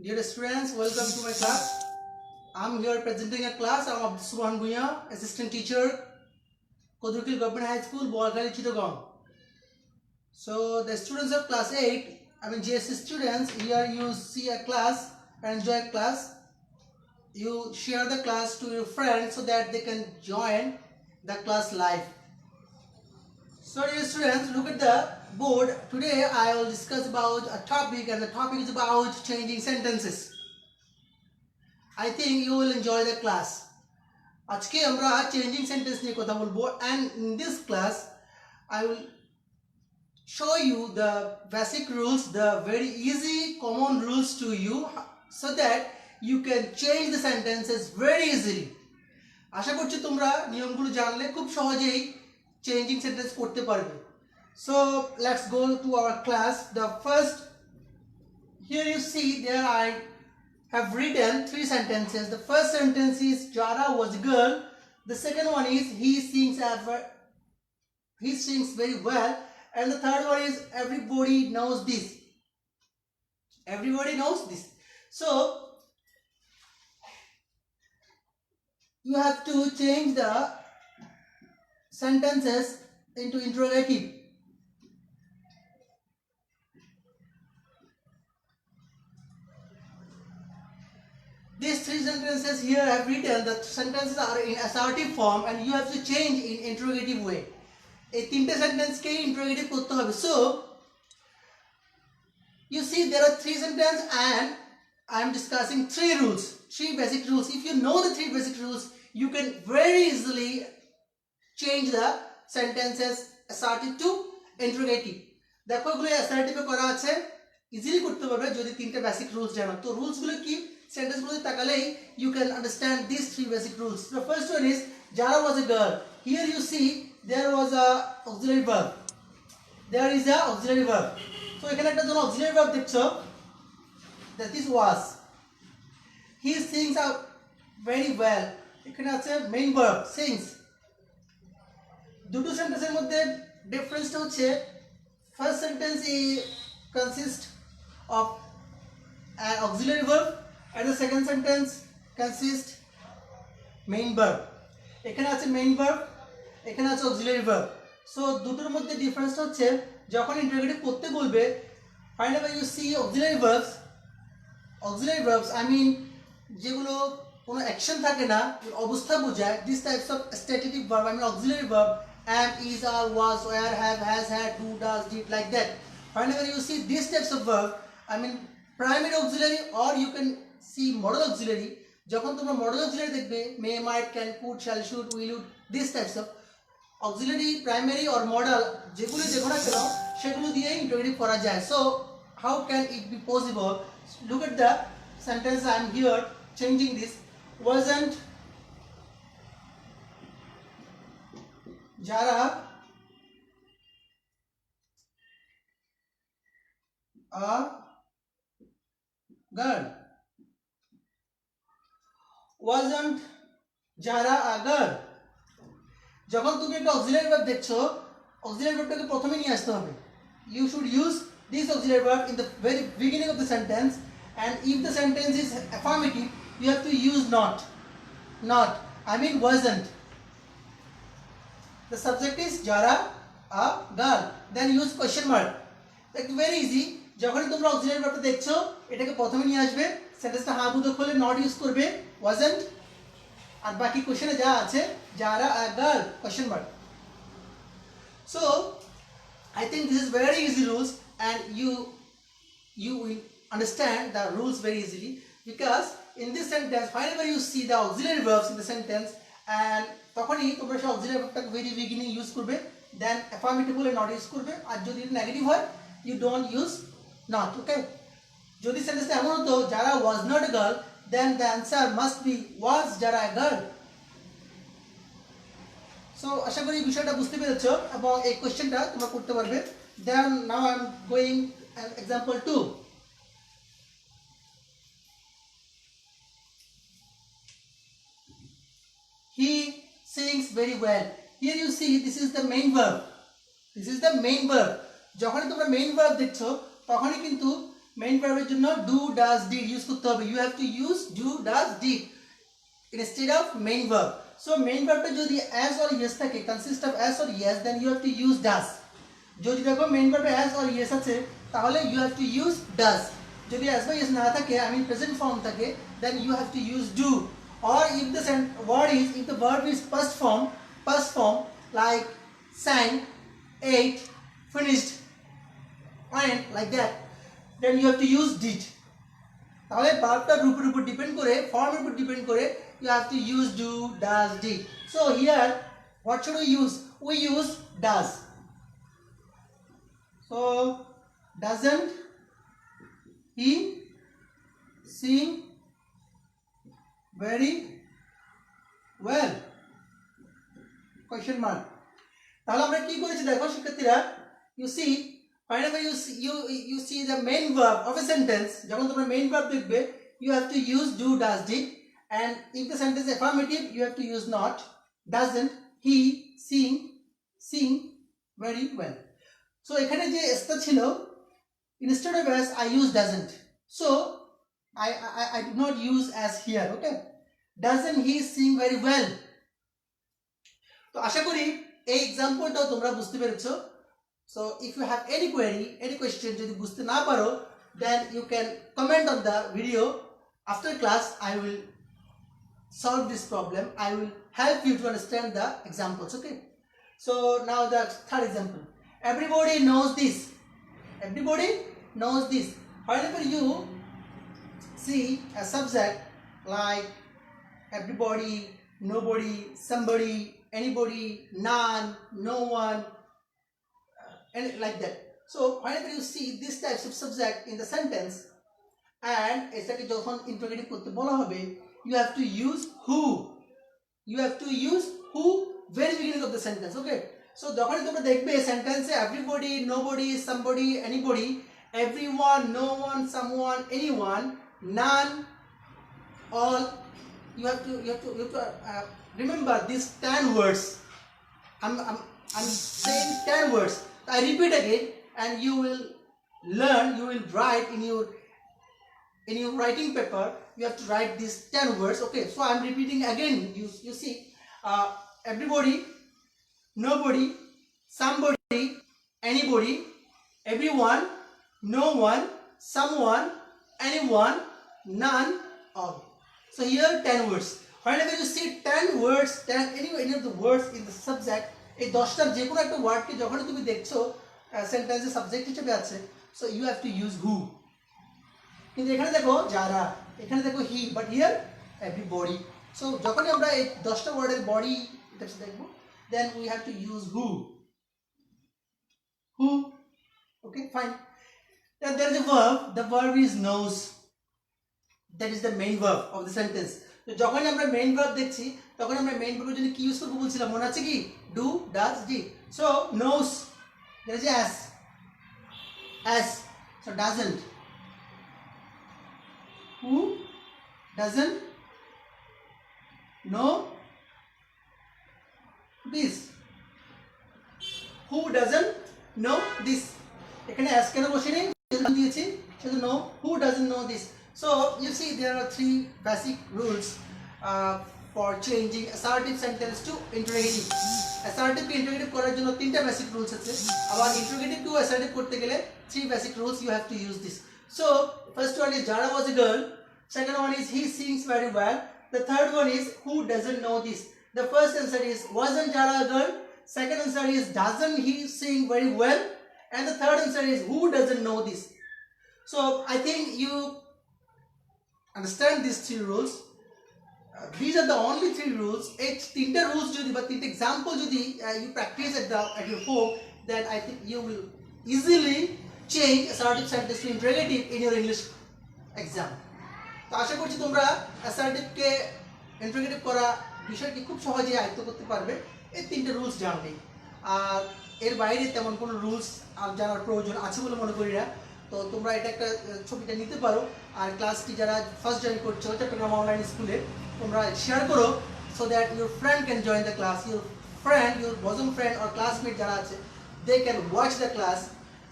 Dear students, welcome to my class. I'm here presenting a class. I'm Abdul Subhan Bhuiya, assistant teacher, Kodurkil Government High School, Bolgali, Chittagong. So the students of class 8, JSC students, here you see a class and enjoy a class. You share the class to your friends so that they can join the class live. So dear students, look at the board. Today I will discuss about a topic, and the topic is about changing sentences. I think you will enjoy the class. আজকে আমরা changing sentence নিয়ে কথা বলবো, and in this class I will show you the basic rules, the very easy common rules to you, so that you can change the sentences very easily. আশা করছি তোমরা নিয়মগুলো জানলে খুব সহজেই changing sentence করতে পারবে. So let's go to our class. The first, here you see there I have written 3 sentences. The first sentence is Jara was a girl. The second one is he sings very well. And the third one is everybody knows this. Everybody knows this. So you have to change the sentences into interrogative. These 3 sentences here I have written, the sentences are in assertive form and you have to change in interrogative way. এই তিনটে sentence কে interrogative করতে হবে. So you see there are 3 sentences and I am discussing 3 rules, 3 basic rules. If you know the 3 basic rules, you can very easily change the sentences assertive to interrogative. দেখো এগুলো assertive এ করা আছে, easily করতে পারবে যদি তিনটে basic rules জানো. তো রুলস গুলো কি, সেন্টেন্স গুলো তাকালেই you can understand these 3 basic rules. The first one is Jara was a girl. Here you see there was a auxiliary verb. There is a auxiliary verb. So এখানে একটা যখন auxiliary verb দেখছো, that is was. He sings out very well. এখানে আছে main verb sings. দুটো সেন্টেন্সের মধ্যে ডিফারেন্সটা হচ্ছে first sentence consists of an auxiliary verb and the second sentence consists main verb. এখানে আছে main verb, এখানে আছে auxiliary verb. So দুটোর মধ্যে ডিফারেন্সটা হচ্ছে যখন ইন্টারোগেটিভ করতে বলবে, whenever you see auxiliary verbs I mean যেগুলো কোনো অ্যাকশন থাকে না, অবস্থা বোঝায়, these types of stative verb, I mean auxiliary verb, am, is, are, was, were, have, has, had, do, does, did, like that. Whenever you see these types of verb, I mean primary auxiliary or you can see modal auxiliary. যখন তোমরা modal auxiliary দেখবে, may, might, can, could, shall, should, will, would, these types of auxiliary, primary or modal যেগুলো দেখো না কেন সেগুলো দিয়ে interrogative করা যায়. So how can it be possible? Look at the sentence I am here changing this. Wasn't Jara a girl? Wasn't Jara a girl? যখন তুমি একটা auxiliary verb দেখছো, auxiliary verbটাকে প্রথমে নিয়ে আসতে হবে. You should use this auxiliary verb in the very beginning of the sentence, and if the sentence is affirmative, you have to use not. I mean wasn't. The subject is Jara a girl. Then use question mark. Like very easy. যখনই তোমরা auxiliary verb দেখছো, এটাকে প্রথমে নিয়ে আসবে, সেন্টেন্সটা হ্যাঁ বুদো খোলে not ইউজ করবে, wasn't, আর বাকি কোশ্চেনে যা আছে Jara a girl question mark. So I think this is very easy rules and you will understand the rules very easily, because in this sentence whenever you see the auxiliary verbs in the sentence and তখনই তোমরা সেই auxiliary verbটাকে very beginning use করবে, then affirmative হলে not use করবে, আর যদি negative হয় you don't use not. Okay, যদি সেন্টেন্সটা এমন হতো Jara was not a girl, then the answer must be was Jara a girl. So আশা করি বিষয়টা বুঝতে পেরেছো এবং এই কোশ্চেনটা তোমরা করতে পারবে. Then now I am going example 2. He sings very well. Here you see this is the main verb. যখনই তোমরা মেইন ভার্ব দেখছো তখনই কিন্তু মেইন ভার্বের জন্য ডু ডাজ ডিড ইউজ করতে হবে। You have to use do does did instead of main verb. So main verb টা যদি as or yes থাকে, consist of as or yes, then you have to use does. যদি দেখো main verb as or yes আছে তাহলে you have to use does. যদি as বা yes না থাকে, I mean present form থাকে, then you have to use do. Or if the if the verb is past form like sang, ate, finished, went, like that, then you have to use did. তাহলে ভার্বটার রূপের উপর depend করে, ফর্মের উপর depend করে, you have to use do, does, did. So here what should we use? We use does. So doesn't he sing very well? Question mark. তাহলে আমরা কি করেছি দেখো শিক্ষার্থীরা, you see whenever you see the main verb of a sentence, যখন তোমরা main verb দেখবে, you have to use do, does, did. And if the sentence is affirmative, you have to use not. Doesn't he sing very well? So এখানে যে sta ছিল, instead of as I use doesn't. So I do not use as here, okay? Doesn't he sing very well? তো আশা করি এই এক্সাম্পলটাও তোমরা বুঝতে পেরেছো। So if you have any query, any question যদি বুঝতে না পারো, then you can comment on the video. After class I will solve this problem. I will help you to understand the examples, okay? So now the third example. Everybody knows this. Everybody knows this. Whenever you see a subject like everybody, nobody, somebody, anybody, none, no one, and like that. So whenever you see these types of subject in the sentence and এটাকে যখন interrogative করতে বলা হবে, you have to use who. You have to use who very beginning of the sentence, okay? So যখন তোমরা দেখবে সেন্টেন্সে everybody, nobody, somebody, anybody, everyone, no one, someone, anyone, none, all, you have to remember these 10 words. I'm saying 10 words. I repeat again, and you will learn, you will write in your writing paper, you have to write these 10 words, okay? So I'm repeating again. You see, everybody, nobody, somebody, anybody, everyone, no one, someone, anyone, none, all. So here 10 words. Whenever you see 10 words, any of the words in the subject, এই 10টার যে কোনো একটা ওয়ার্ডকে যখন তুমি দেখছো সেন্টেন্সে subject হিসেবে আছে, so you have to use who. কিন্তু এখানে দেখো যারা, এখানে দেখো he, but here everybody. So যখনই আমরা এই 10টা ওয়ার্ডের বডি এটা দেখবো, then we have to use who. Who, okay, fine. Then there is a verb. The verb is knows. That is the main verb of the sentence. তো যখন আমরা মেইন ভার্ব দেখছি তখন আমরা মেইন ভার্বের জন্য কি ইউজ করব বলছিলাম, মনে আছে কি? Do, does, did. So knows, there is as, so doesn't. Who doesn't know this? Who doesn't know this? এখানে as কেন বসেনি দিয়েছি, শুধু know. Who doesn't know this? So you see there are 3 basic rules for changing assertive sentence to interrogative. Assertive K interrogative করার জন্য 3টা basic rules আছে, আবার interrogative to assertive করতে গেলে 3 basic rules you have to use this. So first one is Jara was a girl, second one is he sings very well, the third one is who doesn't know this. The first answer is wasn't Jara a girl, second answer is doesn't he sing very well, and the third answer is who doesn't know this. So I think you understand these 3 rules. These are the only 3 rules. If 3টা rules jodi ba 3টা example jodi you practice at your home, then I think you will easily change assertive sentence to interrogative in your English exam. তো আশা করছি তোমরা assertive কে interrogative করা বিষয়টি খুব সহজেই আয়ত্ত করতে পারবে এই 3টা রুলস জানলে। আর এর বাইরে তেমন কোনো রুলস জানার প্রয়োজন আছে বলে মনে করি না। তো তোমরা এটা একটা ছবিটা নিতে পারো, আর ক্লাসটি যারা ফার্স্ট জয়েন করছো চট্টগ্রাম অনলাইন স্কুলে তোমরা শেয়ার করো, so that your friend can join the class, your bosom friend or classmate যারা আছে, they can watch the class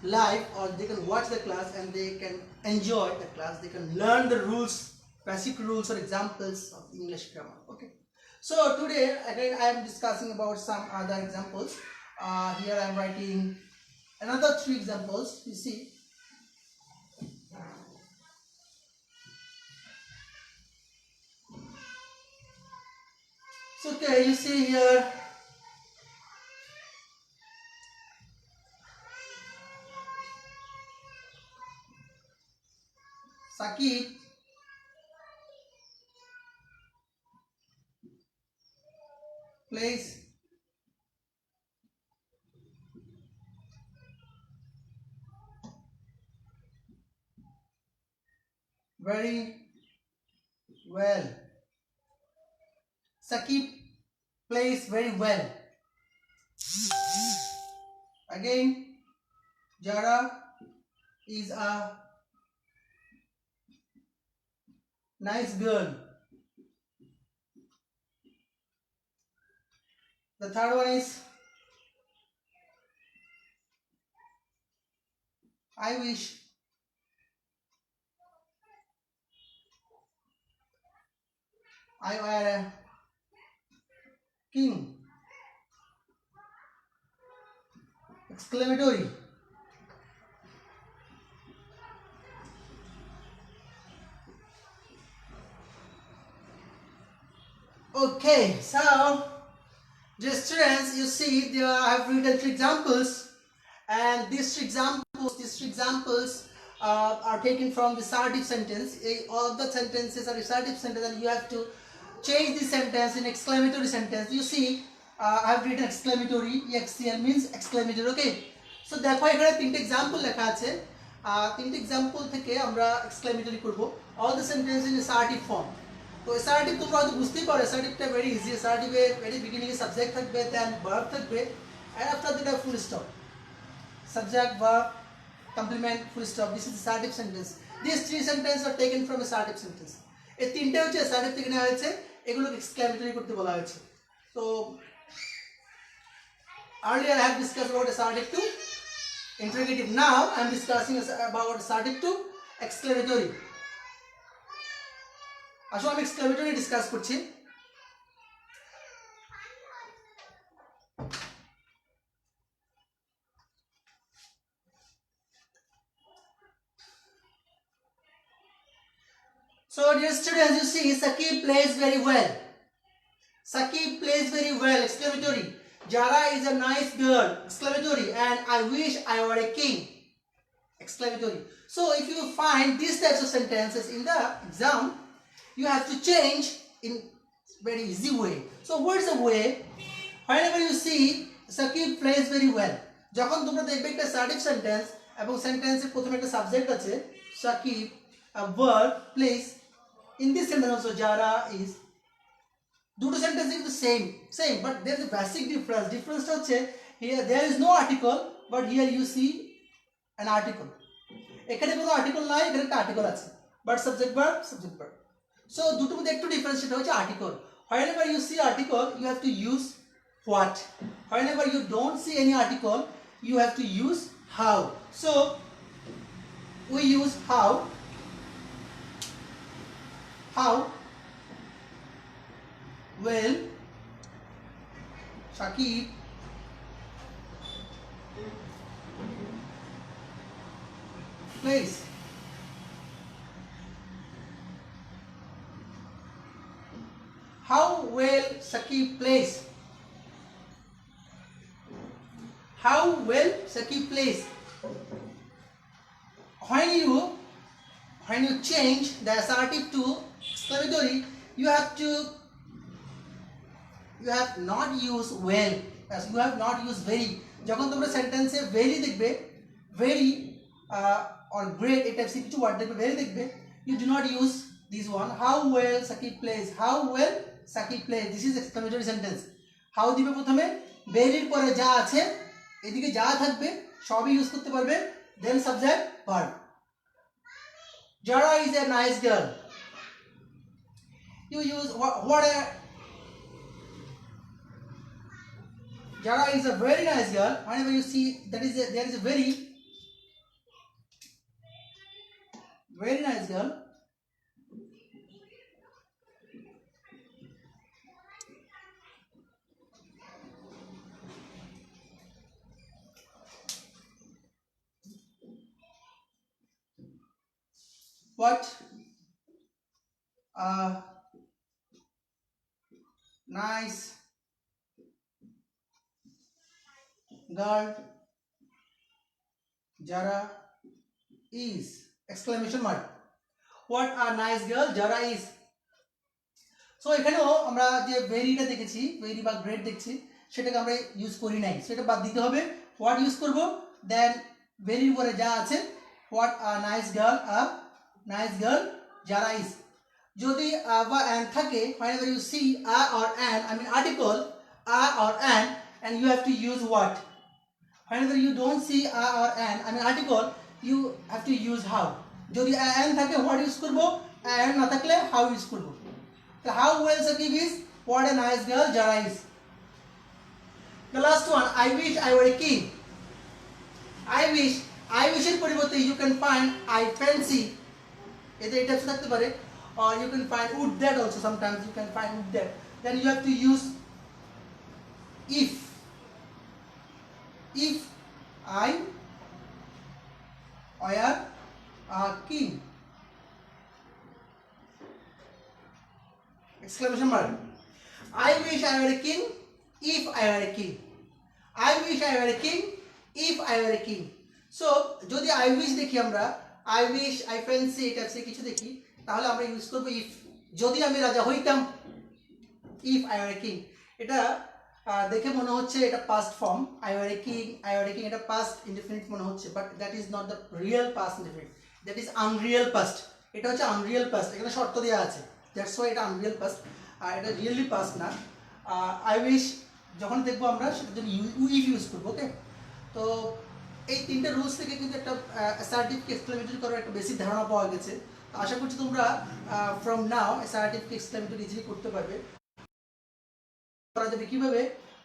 live or they can watch the class and they can enjoy the class. They can learn the rules, basic rules or examples of English grammar. Okay. So today again I am discussing about some other examples. Here I am writing another 3 examples. You see. So okay, you see here. Sakib plays very well. Sakib plays very well. Again, Jara is a nice girl. The third one is I wish I were a king. Exclamatory. Okay, so dear students, you see there I have written 3 examples, and these 3 examples are taken from the assertive sentence. All of the sentences are assertive sentence, and you have to change the sentence in exclamatory sentence. You see, I have written exclamatory. EXCL means exclamatory. Okay. So দেখো এখানে 3টা example লেখা আছে। 3টা example থেকে আমরা exclamatory করব। All the sentence in assertive form. তো assertive তোমরা হয়তো বুঝতেই পারো, assertive-টা very easy. Assertive এর very beginning এ subject থাকবে, then verb থাকবে, and after that full stop. Subject, verb, complement, full stop. This is assertive sentence. These 3 sentences are taken from assertive sentence. এই তিনটা হচ্ছে assertive থেকে নেওয়া হয়েছে, এগুলোকে exclamatory করতে বলা হয়েছে। So earlier I have discussed about assertive to interrogative. Now I am discussing about assertive to exclamatory. আসো আমি exclamatory ডিসকাস করছি। So dear students, you see Sakib plays very well. Sakib plays very well, exclamatory. Jara is a nice girl, exclamatory, and I wish I were a king, exclamatory. So if you find these types of sentences in the exam, you have to change in very easy way. So what is the way? Whenever you see Sakib plays very well, যখন তোমরা দেখবে একটা assertive sentence এবং সেন্টেন্সের প্রথমে একটা subject আছে Sakib, a verb, plays. In this sentence also Jara is, দুটো সেন্টেন্স কিন্তু same, but there is a basic difference. Difference হচ্ছে here there is no article, but here you see an article. এখানে কোনো article নাই, এখানে একটা article আছে, but subject verb. So দুটোর মধ্যে একটু ডিফারেন্স, সেটা হচ্ছে article. Whenever you see article, you have to use what. Whenever you don't see any article, you have to use how. So we use how. Well, Shakib plays. How well Shakib plays. How well Shakib plays. When you change the assertive to exclamatory, you have not used well, as you have not used very. যখন তোমরা সেন্টেন্সে very দেখবে, very or great এই types কিছু word দেখবে, very দেখবে, you do not use this one. How well Sakib plays. How well Sakib plays. This is exclamatory sentence. How দিবে প্রথমে, very এর পরে যা আছে এদিকে যা থাকবে সবই ইউজ করতে পারবে, then subject verb. Jara is a nice girl. You use what a Jara is a very nice girl. Whenever you see there is a very, what a nice girl Jara is! Exclamation mark. What a nice girl Jara is! So এখানেও আমরা যে ভেরিটা দেখেছি, very বা great দেখছি, সেটাকে আমরা use করি নাই, সেটা বাদ দিতে হবে। হোয়াট ইউজ করব? দেন ভেরির পরে যা আছে, হোয়াট আ নাইস গার্ল যারা ইজ। যদি বা অ্যান থাকে, whenever you see a or an, I mean article a or an, and you have to use what. Whenever you don't see a or an, I mean article, you have to use how. যদি an থাকে, what use করব, an না থাকলে how use করব। So how well Sakib is? What a nice girl Jara is. The last one, I wish I were a king. I wish এর পরিবর্তে you can find I fancy. এতে এটা থাকতে পারে, or you can find would that also, sometimes you can find would that. Then you have to use if I were a king. Exclamation mark. I wish I were a king if I were a king. I wish I were a king if I were a king. So যদি I wish দেখি আমরা, I wish, I fancy এটা সে কিছু দেখি, তাহলে আমরা use করব if. যদি আমি রাজা হইতাম, if I were a king. এটা দেখে মনে হচ্ছে এটা past form, I were a king এটা past indefinite মনে হচ্ছে, but that is not the real past indefinite, that is unreal past. এটা হচ্ছে unreal past, এখানে শর্ত দেওয়া আছে, that's why এটা unreal past, আর এটা really past না। I wish যখন দেখবো আমরা, সেটার জন্য if ইউজ করবো। ওকে, তো এই তিনটে রুলস থেকে কিন্তু একটা অ্যাসার্টিভ কে এক্সক্লেমেটরি করার একটা বেসিক ধারণা পাওয়া গেছে। তো আশা করছি তোমরা from now assertive K exclamatory easily করতে পারবে। করা যাবে কিভাবে?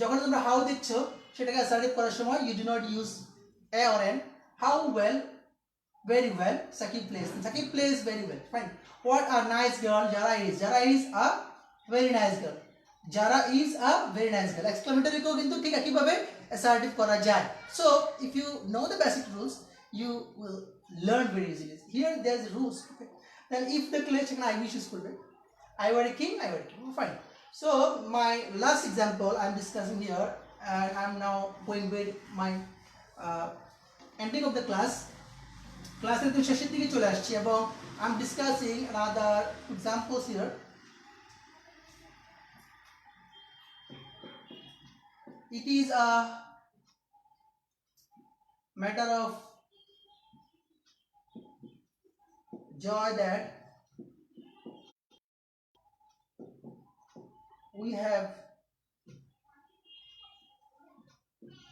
যখন তোমরা হাউ দেখছো, সেটাকে অ্যাসার্টিভ করার সময় you do not use a or an. How well, very well Sakib plays very well, fine. What a nice girl Jara is a very nice girl. Jara is a very nice girl. Exclamatory ko kintu thik ekই bhabe assertive kora jay. So if you know the basic rules, you will learn very easily. Here there is rules, okay? Then if the clash I wish is korbe, I were a king, fine. So my last example I'm discussing here, and I'm now going with my ending of the class. ক্লাসের তো শেষের দিকে চলে আসছি, এবং I am discussing other examples here. It is a matter of joy that we have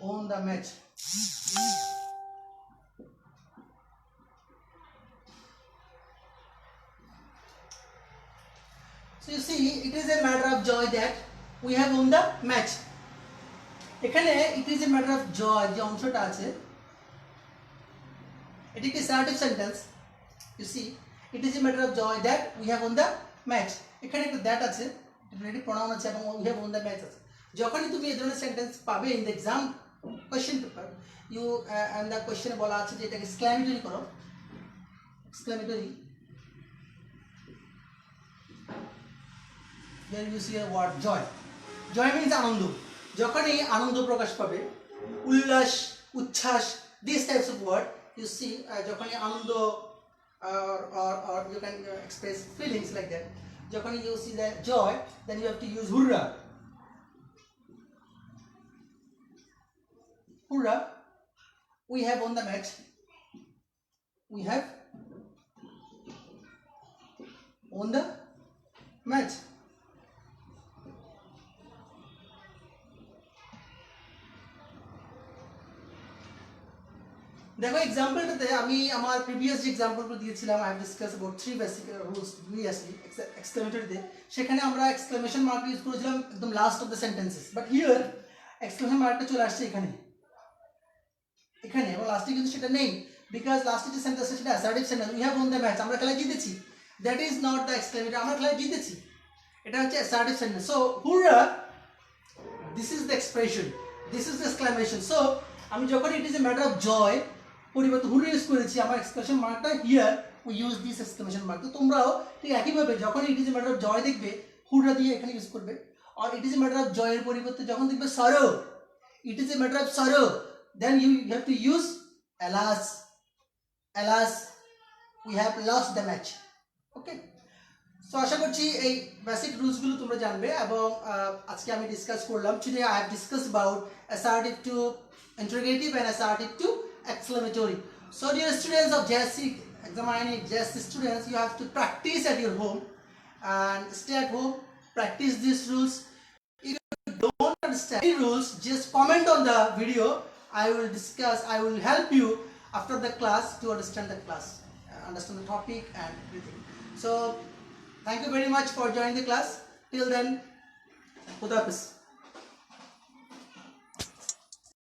won the match. So you see, it is a matter of joy that we have won the match. এখানে it is a matter of joy যে অংশটা আছে, এটি একটি assertive sentence. You see, it is a matter of joy that we have won the match. এখানে একটা that আছে, definitely pronoun আছে, এবং we have won the match আছে। যখনই তুমি এই ধরনের সেন্টেন্স পাবে in the exam question paper, you and the question বলা আছে যে এটাকে exclamatory করো, exclamatory. Then you see a word joy. Joy means আনন্দ। যখনই আনন্দ প্রকাশ পাবে, উল্লাস, উচ্ছ্বাস, these types of word you see, যখনই আনন্দ or you can express feelings like that, যখনই you see the joy, then you have to use hurrah. Hurrah, we have won the match. We have won the match. দেখো এক্সাম্পলটাতে আমি আমার previous যে এক্সাম্পলগুলো দিয়েছিলাম, I have discuss about 3 basic rules previously এক্সক্লেমেটরিতে। সেখানে আমরা এক্সক্লেমেশন মার্ক ইউজ করেছিলাম একদম last of the sentences, but here exclamation মার্কটা চলে আসছে এখানে, এবং লাস্টে কিন্তু সেটা নেই, বিকজ লাস্টে যে সেন্টেন্স সেটা assertive sentence, we have won the match, আমরা খেলায় জিতেছি, that is not the exclamatory, আমরা খেলায় জিতেছি, এটা হচ্ছে assertive sentence. So hurrah, this is the expression, this is the exclamation. So আমি যখন it is a matter of joy পরিবর্তে হুররা ইউজ করেছি, আমার এক্সপ্রেশন মার্কটা here we use this exclamation mark. তো তোমরাও ঠিক একইভাবে যখন it is a matter of joy দেখবে হুডা দিয়ে এখানে ইউজ করবে, আর it is a matter of joy এর পরিবর্তে যখন দেখবে sorrow, it is a matter of sorrow, then you have to use alas, alas we have lost the match. Okay, so আশা করছি এই বেসিক রুলসগুলো তোমরা জানবে এবং আজকে আমি ডিসকাস করলাম, today I have discuss about assertive to interrogative and assertive to exclamatory. So dear students of JSC examining JSC students, you have to practice at your home and stay at home, practice these rules. If you don't understand any rules, just comment on the video. I will help you after the class to understand the class, understand the topic and everything. So thank you very much for joining the class. Till then, Khuda Hafiz.